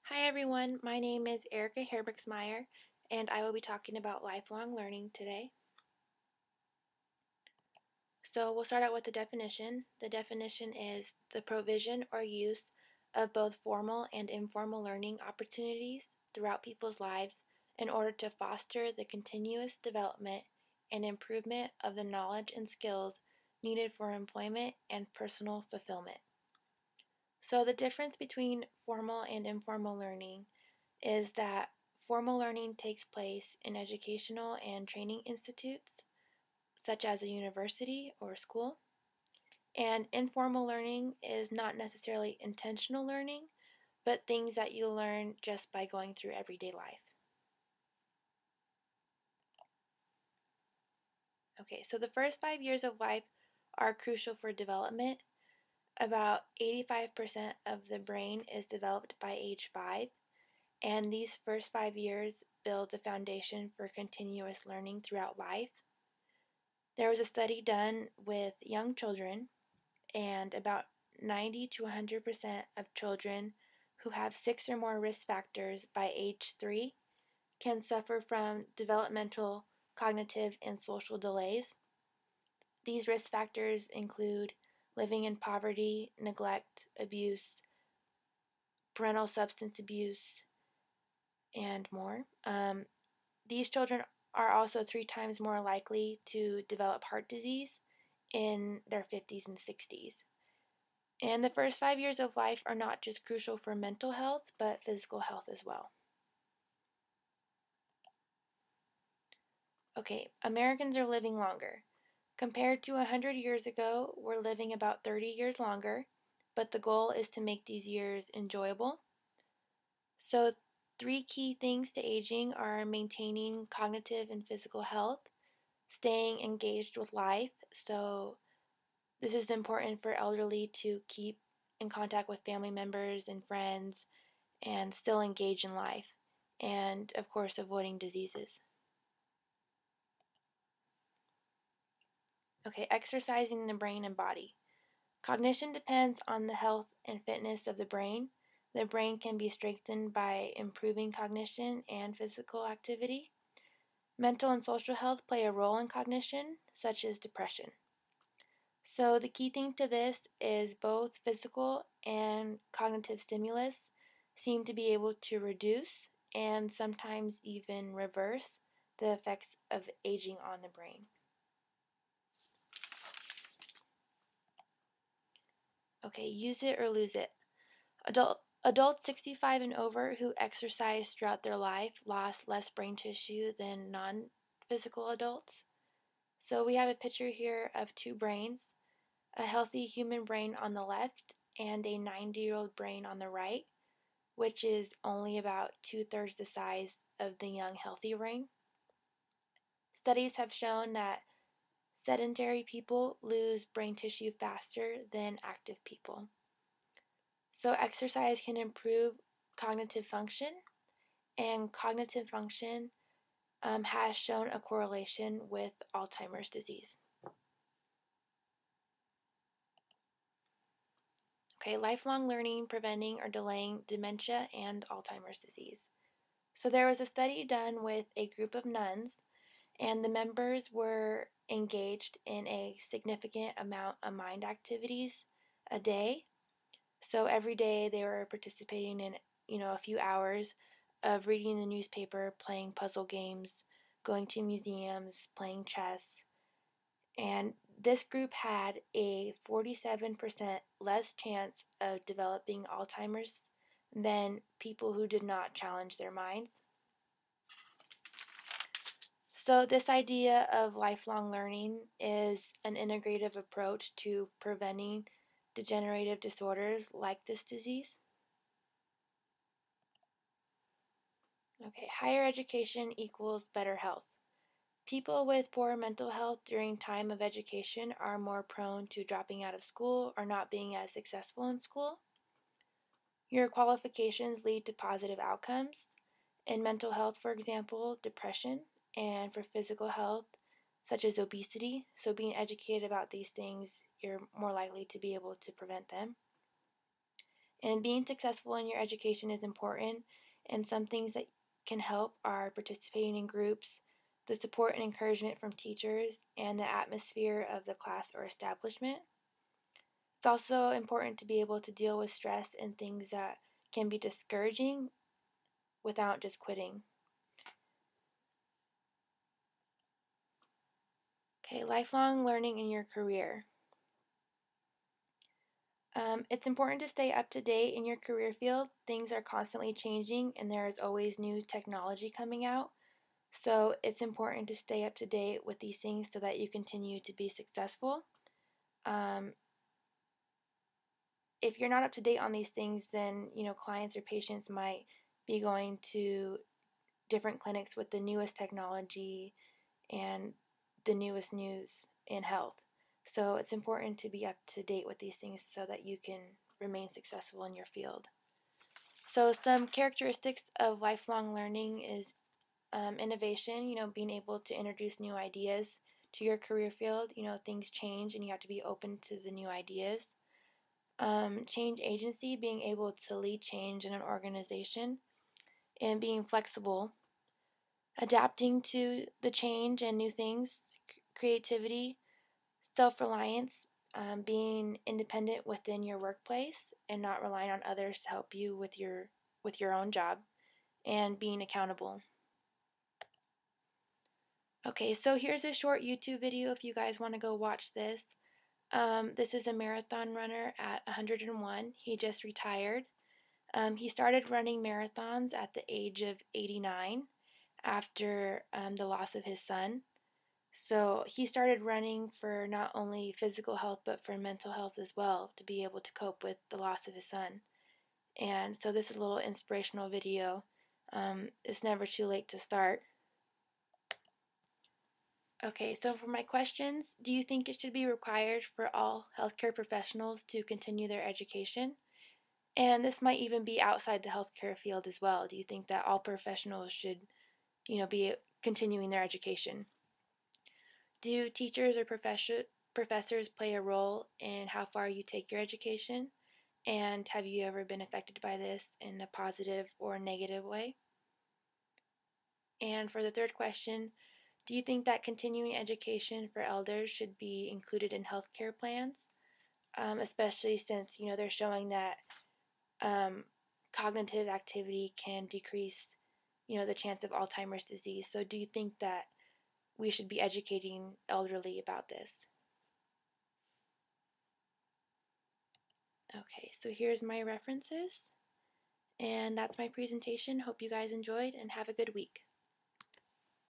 Hi everyone, my name is Erica Herbrixmeyer, and I will be talking about lifelong learning today. So we'll start out with the definition. The definition is the provision or use of both formal and informal learning opportunities throughout people's lives in order to foster the continuous development and improvement of the knowledge and skills needed for employment and personal fulfillment. So the difference between formal and informal learning is that formal learning takes place in educational and training institutes, such as a university or school, and informal learning is not necessarily intentional learning, but things that you learn just by going through everyday life. Okay, so the first 5 years of life are crucial for development. About 85% of the brain is developed by age 5, and these first 5 years build the foundation for continuous learning throughout life. There was a study done with young children, and about 90 to 100% of children who have 6 or more risk factors by age 3 can suffer from developmental, cognitive, and social delays. These risk factors include living in poverty, neglect, abuse, parental substance abuse, and more. These children are also 3 times more likely to develop heart disease in their 50s and 60s. And the first 5 years of life are not just crucial for mental health, but physical health as well. Okay, Americans are living longer. Compared to 100 years ago, we're living about 30 years longer, but the goal is to make these years enjoyable. So, 3 key things to aging are maintaining cognitive and physical health, staying engaged with life. So, this is important for elderly to keep in contact with family members and friends and still engage in life, and of course, avoiding diseases. Okay, exercising the brain and body. Cognition depends on the health and fitness of the brain. The brain can be strengthened by improving cognition and physical activity. Mental and social health play a role in cognition, such as depression. So, the key thing to this is both physical and cognitive stimulus seem to be able to reduce and sometimes even reverse the effects of aging on the brain. Okay, use it or lose it. Adults 65 and over who exercise throughout their life lost less brain tissue than non-physical adults. So we have a picture here of 2 brains, a healthy human brain on the left and a 90-year-old brain on the right, which is only about 2/3 the size of the young healthy brain. Studies have shown that sedentary people lose brain tissue faster than active people. So exercise can improve cognitive function, and cognitive function has shown a correlation with Alzheimer's disease. Okay, lifelong learning, preventing or delaying dementia and Alzheimer's disease. So there was a study done with a group of nuns, and the members were engaged in a significant amount of mind activities a day. So every day they were participating in, a few hours of reading the newspaper, playing puzzle games, going to museums, playing chess. And this group had a 47% less chance of developing Alzheimer's than people who did not challenge their minds. So this idea of lifelong learning is an integrative approach to preventing degenerative disorders like this disease. Okay, higher education equals better health. People with poor mental health during time of education are more prone to dropping out of school or not being as successful in school. Your qualifications lead to positive outcomes. In mental health, for example, depression, and for physical health, such as obesity. So being educated about these things, you're more likely to be able to prevent them. And being successful in your education is important, and some things that can help are participating in groups, the support and encouragement from teachers, and the atmosphere of the class or establishment. It's also important to be able to deal with stress and things that can be discouraging without just quitting. Okay, lifelong learning in your career. It's important to stay up to date in your career field. Things are constantly changing and there is always new technology coming out. So it's important to stay up to date with these things so that you continue to be successful. Um, if you're not up to date on these things, then clients or patients might be going to different clinics with the newest technology and the newest news in health. So it's important to be up to date with these things so that you can remain successful in your field. So some characteristics of lifelong learning is innovation, being able to introduce new ideas to your career field. Things change and you have to be open to the new ideas. Change agency, being able to lead change in an organization and being flexible, adapting to the change and new things, creativity, self-reliance, being independent within your workplace and not relying on others to help you with your own job, and being accountable. Okay, so here's a short YouTube video if you guys want to go watch this. This is a marathon runner at 101. He just retired. He started running marathons at the age of 89 after the loss of his son. So he started running for not only physical health but for mental health as well, to be able to cope with the loss of his son. And so this is a little inspirational video. It's never too late to start. Okay, so for my questions, do you think it should be required for all healthcare professionals to continue their education? And this might even be outside the healthcare field as well. Do you think that all professionals should, be continuing their education? Do teachers or professors play a role in how far you take your education? And have you ever been affected by this in a positive or negative way? And for the third question, do you think that continuing education for elders should be included in healthcare plans? Especially since, they're showing that cognitive activity can decrease, the chance of Alzheimer's disease. So do you think that we should be educating elderly about this? Okay, so here's my references. And that's my presentation. Hope you guys enjoyed and have a good week.